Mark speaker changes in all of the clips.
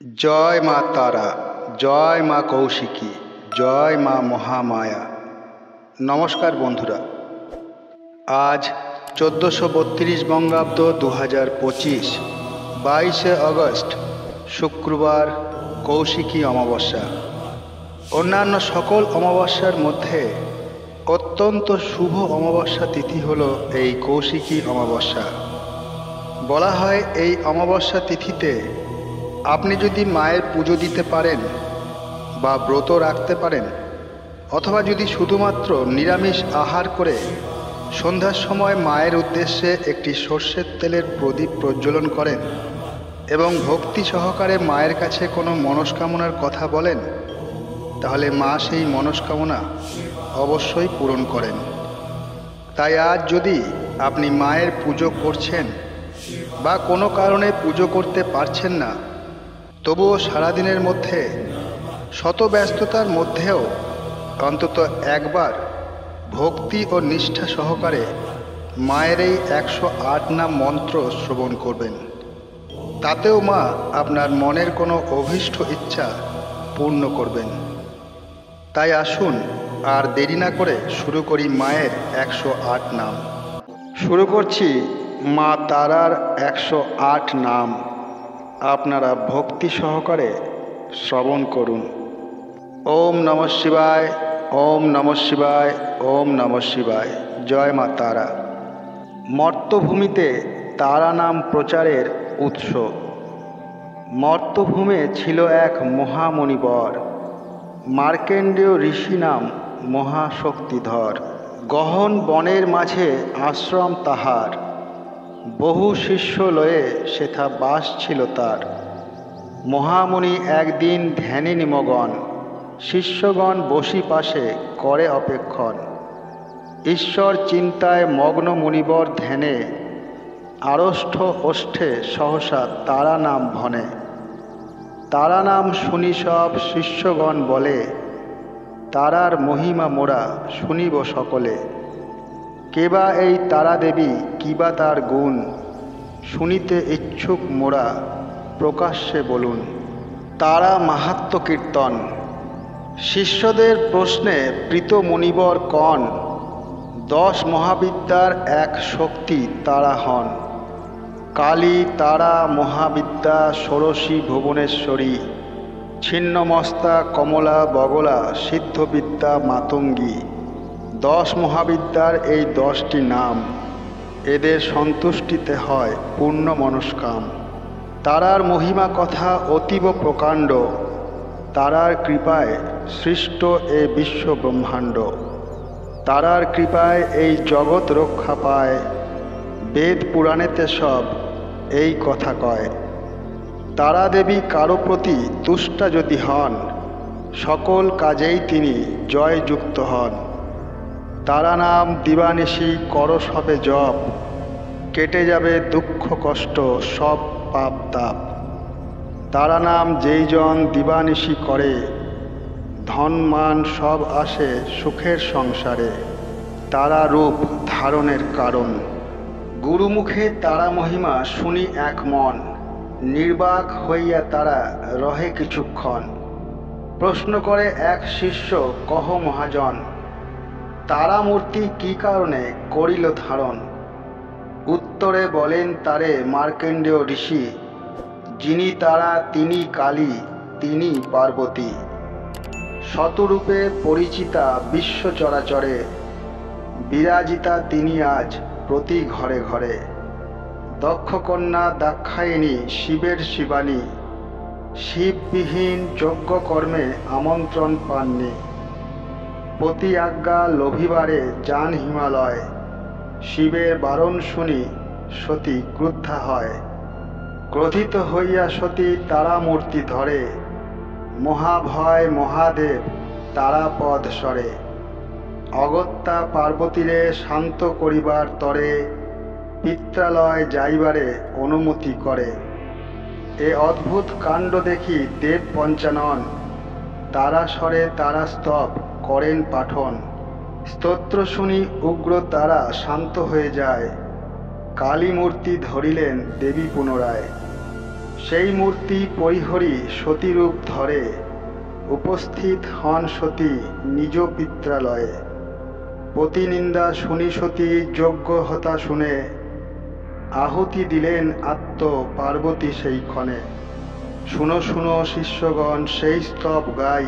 Speaker 1: জয় মা তারা, জয় মা কৌশিকী, জয় মা মহামায়া। নমস্কার বন্ধুরা, আজ 1432 বঙ্গাব্দ 2025, 22শে আগস্ট, শুক্রবার, কৌশিকী অমাবস্যা। অন্যান্য সকল অমাবস্যার মধ্যে অত্যন্ত শুভ অমাবস্যা তিথি হল এই কৌশিকী অমাবস্যা। বলা হয় এই অমাবস্যা তিথিতে আপনি যদি মায়ের পুজো দিতে পারেন বা ব্রত রাখতে পারেন, অথবা যদি শুধুমাত্র নিরামিষ আহার করে সন্ধ্যার সময় মায়ের উদ্দেশ্যে একটি সর্ষের তেলের প্রদীপ প্রজ্বলন করেন এবং ভক্তি সহকারে মায়ের কাছে কোনো মনস্কামনার কথা বলেন, তাহলে মা সেই মনস্কামনা অবশ্যই পূরণ করেন। তাই আজ যদি আপনি মায়ের পুজো করছেন বা কোনো কারণে পুজো করতে পারছেন না, তবুও সারাদিনের মধ্যে শত ব্যস্ততার মধ্যেও অন্তত একবার ভক্তি ও নিষ্ঠা সহকারে মায়ের এই 108 নাম মন্ত্র শ্রবণ করবেন। তাতেও মা আপনার মনের কোনো অভীষ্ট ইচ্ছা পূর্ণ করবেন। তাই আসুন আর দেরি না করে শুরু করি মায়ের 108 নাম। শুরু করছি মা তারার 108 নাম। আপনারা ভক্তি সহকারে শ্রবণ করুন। ওম নমঃ শিবায়, ওম নমঃ শিবায়, ওম নমঃ শিবায়। জয় মা তারা। মর্তভূমিতে তারা নাম প্রচারের উৎস। মর্তভূমে ছিল এক মহামণিবর, মার্কেন্ডেয় ঋষি নাম মহাশক্তিধর। গহন বনের মাঝে আশ্রম তাহার, বহু শিষ্য লয়ে সেথা বাস ছিল তার। মহামুনি একদিন ধ্যানে নিমগন, শিষ্যগণ বসি পাশে করে অপেক্ষণ। ঈশ্বর চিন্তায় মগ্ন মুনিবর ধ্যানে, আড়ষ্ঠ ওষ্ঠে সহসা তারা নাম ভনে। তারা নাম শুনি সব শিষ্যগণ বলে, তারার মহিমা মোরা শুনিব সকলে। কেবা এই তারা দেবী, কিবা তার গুণ, শুনিতে ইচ্ছুক মোরা প্রকাশ্যে বলুন। তারা মাহাত্ম্য কীর্তন। শিষ্যদের প্রশ্নে প্রীত মুনিবর কন, 10 মহাবিদ্যার এক শক্তি তারা হন। কালী তারা মহাবিদ্যা ষোড়শী ভুবনেশ্বরী, ছিন্নমস্তা কমলা বগলা সিদ্ধবিদ্যা মাতঙ্গী। 10 মহাবিদ্যার এই 10টি নাম, এদের সন্তুষ্টিতে হয় পূর্ণ মনস্কাম। তারার মহিমা কথা অতীব প্রকাণ্ড, তারার কৃপায় সৃষ্ট এ বিশ্ব ব্রহ্মাণ্ড। তারার কৃপায় এই জগৎ রক্ষা পায়, বেদ পুরাণেতে সব এই কথা কয়। তারা দেবী কারো প্রতি তুষ্টা যদি হন, সকল কাজেই তিনি জয়যুক্ত হন। তারা নাম দিবানিশি করো সবে জপ, কেটে যাবে দুঃখ কষ্ট সব পাপ তাপ। তারা নাম যেই জন দিবানিশি করে, ধন মান সব আসে সুখের সংসারে। তারা রূপ ধারণের কারণ। গুরুমুখে তারা মহিমা শুনি এক মন, নির্বাক হইয়া তারা রহে কিছুক্ষণ। প্রশ্ন করে এক শিষ্য, কহ মহাজন, তারা মূর্তি কি কারণে করিল ধারণ? উত্তরে বলেন তারে মার্কেন্ডেয় ঋষি, যিনি তারা তিনি কালী, তিনি পার্বতী। শতরূপে পরিচিতা বিশ্ব চরাচরে, বিরাজিতা তিনি আজ প্রতি ঘরে ঘরে। দক্ষকন্যা দাক্ষায়িনী শিবের শিবানী, শিববিহীন যজ্ঞকর্মে আমন্ত্রণ পাননি। পতি আজ্ঞা লোভিবারে যান হিমালয়, শিবের বারণ শুনি সতী ক্রুদ্ধা হয়। ক্রোধিত হইয়া সতী তারা মূর্তি ধরে, মহাভয় মহাদেব তারাপদ স্বরে। অগত্যা পার্বতীরে শান্ত করিবার তরে, পিত্রালয় যাইবারে অনুমতি করে। এ অদ্ভুত কাণ্ড দেখি দেব পঞ্চানন, তারা স্বরে তারা স্তব করেন পাঠন। স্তোত্র শুনি উগ্র তারা শান্ত হয়ে যায়, কালী মূর্তি ধরিলেন দেবী পুনরায়। সেই মূর্তি পরিহরি সতীরূপ ধরে, উপস্থিত হন সতী নিজ পিত্রালয়ে। প্রতিনিন্দা শুনি সতী যজ্ঞ হতা শুনে, আহুতি দিলেন আত্ম পার্বতী সেই ক্ষণে। শুনো শুনো শিষ্যগণ সেই স্তব গাই,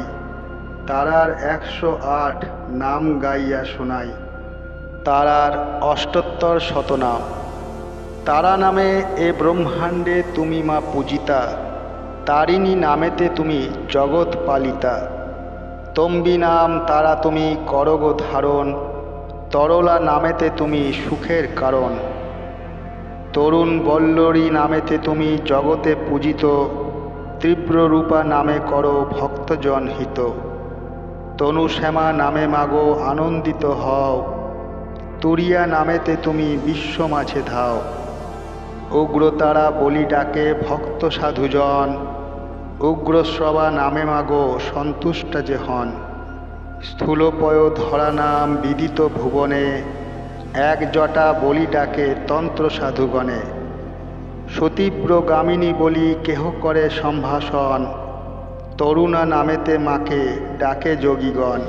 Speaker 1: তারার 108 নাম গাইয়া শোনাই। তারার 78 শতনাম। তারা নামে এ ব্রহ্মাণ্ডে তুমি মা পূজিতা, তারিণী নামেতে তুমি জগৎ পালিতা। তম্বী নাম তারা তুমি করগ ধারণ, তরলা নামেতে তুমি সুখের কারণ। তরুণ বল্লরী নামেতে তুমি জগতে পূজিত, তীব্র রূপা নামে করো ভক্তজন হিত। তনু শ্যামা নামে মাগো আনন্দিত হও, তুরিয়া নামেতে তুমি বিশ্ব মাঝে ধাও। উগ্রতারা বলি ডাকে ভক্ত সাধুজন, উগ্রশ্রবা নামে মাগো সন্তুষ্ট যে হন। স্থূলপয় ধরা নাম বিদিত ভুবনে, এক জটা বলি ডাকে তন্ত্র সাধুগণে। সতীব্র গামিনী বলি কেহ করে সম্ভাষণ, তরুণা নামেতে মাকে ডাকে যোগীগণ।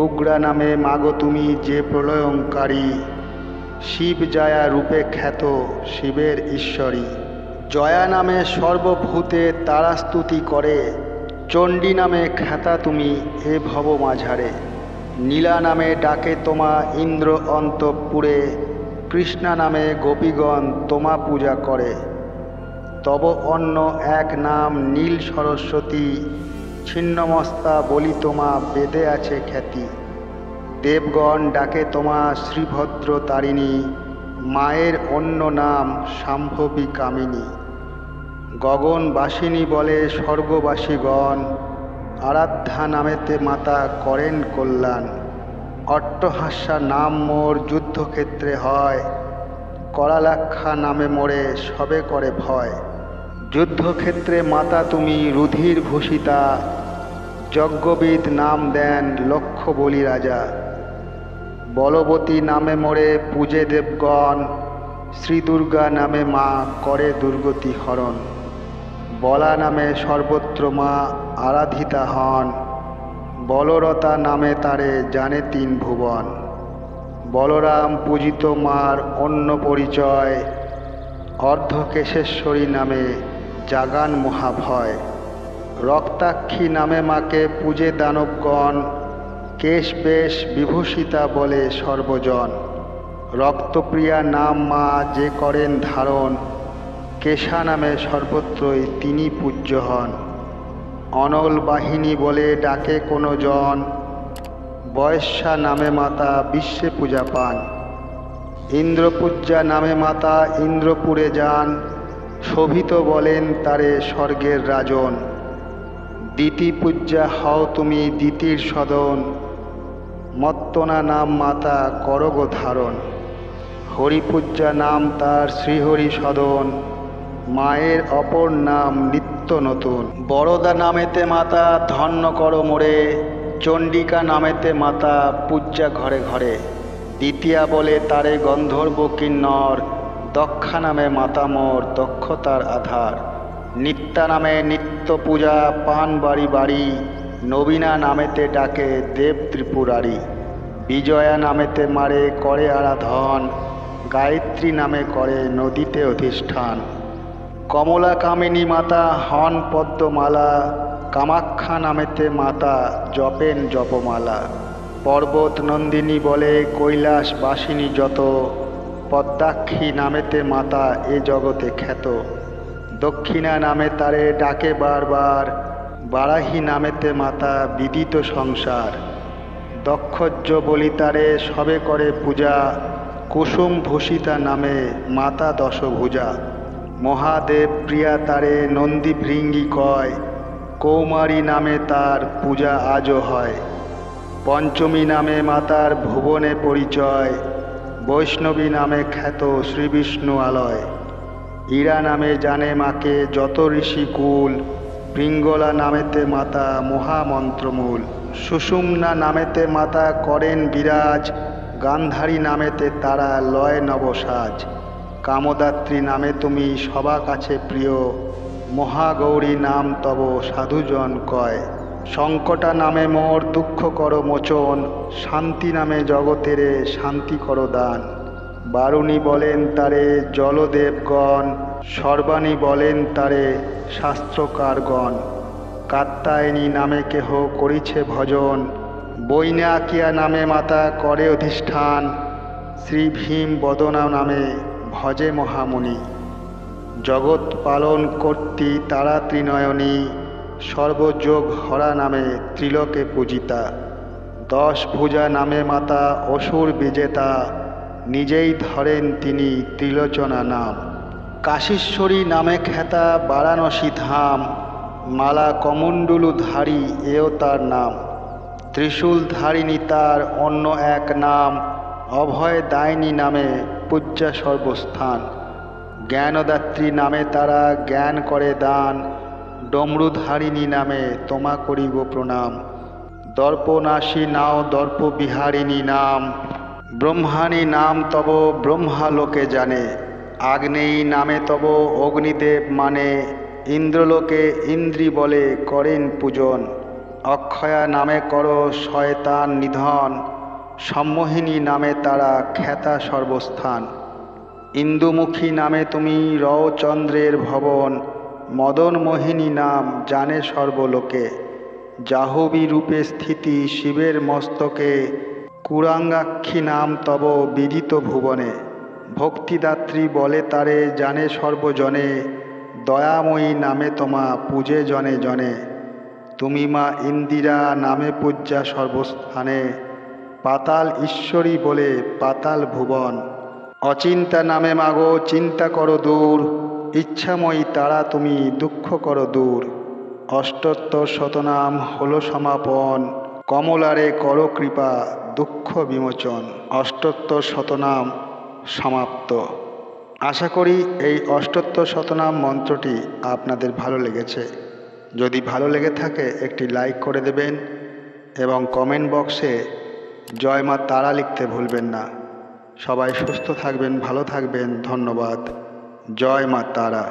Speaker 1: উগ্রা নামে মাগো তুমি যে প্রলয়ঙ্কারী, শিব জয়া রূপে খ্যাত শিবের ঈশ্বরী। জয়া নামে সর্বভূতে তারা স্তুতি করে, চণ্ডী নামে খ্যাতা তুমি এ ভব মাঝারে। নীলা নামে ডাকে তোমা ইন্দ্র অন্তঃপুরে, কৃষ্ণা নামে গোপীগণ তোমা পূজা করে। তব অন্য এক নাম নীল সরস্বতী, ছিন্নমস্তা বলি তোমা বেদে আছে খ্যাতি। দেবগণ ডাকে তোমা শ্রীভদ্র তারিণী, মায়ের অন্য নাম শাম্ভবী কামিনী। গগনবাসিনী বলে স্বর্গবাসীগণ, আরাধ্যা নামেতে মাতা করেন কল্যাণ। অট্টহাস্যা নাম মোর যুদ্ধক্ষেত্রে হয়, করালাক্ষা নামে মোরে সবে করে ভয়। যুদ্ধক্ষেত্রে মাতা তুমি রুধির ভূষিতা, যজ্ঞবিদ নাম দেন লক্ষ বলি রাজা। বলবতী নামে মোরে পূজে দেবগণ, শ্রীদুর্গা নামে মা করে দুর্গতি হরণ। বলা নামে সর্বত্র মা আরাধিতা হন, বলরতা নামে তারে জানে 3 ভুবন। বলরাম পূজিত মার অন্য পরিচয়, অর্ধকেশেশ্বরী নামে জাগান মহাভয়। রক্তাক্ষী নামে মাকে পূজে দানবগণ, কেশ বেশ বিভূষিতা বলে সর্বজন। রক্তপ্রিয়া নাম মা যে করেন ধারণ, কেশা নামে সর্বত্রই তিনি পূজ্য হন। অনল বাহিনী বলে ডাকে কোনো জন, বয়স্যা নামে মাতা বিশ্বে পূজা পান। ইন্দ্রপূজ্যা নামে মাতা ইন্দ্রপুরে যান, শোভিত বলেন তারে স্বর্গের রাজন। দ্বিতীপূজ্যা হও তুমি দ্বিতীর সদন, মত্তনা নাম মাতা করগ ধারণ। হরিপূজ্যা নাম তার শ্রীহরি সদন, মায়ের অপর নাম নিত্য নতুন। বরদা নামেতে মাতা ধন্য কর মোরে, চণ্ডিকা নামেতে মাতা পূজ্যা ঘরে ঘরে। দ্বিতীয়া বলে তারে গন্ধর্ব কিন্নর, দক্ষা নামে মাতা মোর দক্ষতার আধার। নিত্যা নামে নিত্য পূজা পান বাড়ি বাড়ি, নবীনা নামেতে ডাকে দেব ত্রিপুরারি। বিজয়া নামেতে মারে করে আরাধন, গায়ত্রী নামে করে নদীতে অধিষ্ঠান। কমলা কামিনী মাতা হন পদ্মমালা, কামাখ্যা নামেতে মাতা জপেন জপমালা। পর্বত নন্দিনী বলে কৈলাস বাসিনী যত, পদ্মাক্ষী নামেতে মাতা এ জগতে খ্যাত। দক্ষিণা নামে তারে ডাকে বারবার, বারাহী নামেতে মাতা বিদিত সংসার। দক্ষজ্য বলি তারে সবে করে পূজা, কুসুম ভূষিতা নামে মাতা দশভুজা। মহাদেব প্রিয়া তারে নন্দী ভৃঙ্গি কয়, কৌমারী নামে তার পূজা আজও হয়। পঞ্চমী নামে মাতার ভুবনে পরিচয়, বৈষ্ণবী নামে খ্যাত শ্রীবিষ্ণু আলয়। ইরা নামে জানে মাকে যত ঋষিকুল, পিঙ্গলা নামেতে মাতা মহামন্ত্রমূল। সুষুম্না নামেতে মাতা করেন বিরাজ, গান্ধারী নামেতে তারা লয় নবসাজ। কামদাত্রী নামে তুমি সবা কাছে প্রিয়, মহাগৌরী নাম তব সাধুজন কয়। সংকটা নামে মোর দুঃখ কর মোচন, শান্তি নামে জগতেরে শান্তি কর দান। বারুণী বলেন তারে জলদেবগণ, সর্বাণী বলেন তারে শাস্ত্রকারগণ। কাত্যায়নী নামে কেহ করিছে ভজন, বৈনাকিয়া নামে মাতা করে অধিষ্ঠান। শ্রী ভীম বদনা নামে ভজে মহামুনি, জগৎ পালন কর্তী তারা ত্রিনয়নী। সর্বযোগ হরা নামে ত্রিলোকে পূজিতা, দশ ভুজা নামে মাতা অসুর বিজেতা। নিজেই ধরেন তিনি ত্রিলোচনা নাম। কাশীশ্বরী নামে খ্যাতা বারাণসী ধাম, মালা কমণ্ডলু ধারী এও তার নাম। ত্রিশূল ধারিণী তার অন্য এক নাম, অভয় দায়িনী নামে পূজ্যা সর্বস্থান। জ্ঞানদাত্রী নামে তারা জ্ঞান করে দান, ডমরুধারিণী নামে তোমা করিব প্রণাম। দর্পনাশী নাও দর্প বিহারিণী নাম, ব্রহ্মাণী নাম তব ব্রহ্মালোকে জানে। আগ্নেয়ী নামে তব অগ্নিদেব মানে, ইন্দ্রলোকে ইন্দ্রি বলে করেন পূজন। অক্ষয়া নামে কর শয়তান নিধন, সম্মোহিনী নামে তারা খ্যাতা সর্বস্থান। ইন্দুমুখী নামে তুমি রও চন্দ্রের ভবন, মদন মোহিনী নাম জানে সর্বলোকে। জাহ্নবী রূপে স্থিতি শিবের মস্তকে, কুরাঙ্গাক্ষী নাম তব বিদিত ভুবনে। ভক্তিদাত্রী বলে তারে জানে সর্বজনে, দয়াময়ী নামে তোমা পূজে জনে জনে। তুমি মা ইন্দিরা নামে পূজ্যা সর্বস্থানে, পাতাল ঈশ্বরী বলে পাতাল ভুবন। অচিন্তা নামে মাগো চিন্তা করো দূর, ইচ্ছাময়ী তারা তুমি দুঃখ করো দূর। অষ্টোত্তর শতনাম হলো সমাপন, কমলারে করো কৃপা দুঃখ বিমোচন। অষ্টোত্তর শতনাম সমাপ্ত। আশা করি এই অষ্টোত্তর শতনাম মন্ত্রটি আপনাদের ভালো লেগেছে। যদি ভালো লেগে থাকে একটি লাইক করে দেবেন এবং কমেন্ট বক্সে জয় মা তারা লিখতে ভুলবেন না। সবাই সুস্থ থাকবেন, ভালো থাকবেন। ধন্যবাদ। জয় মা তারা।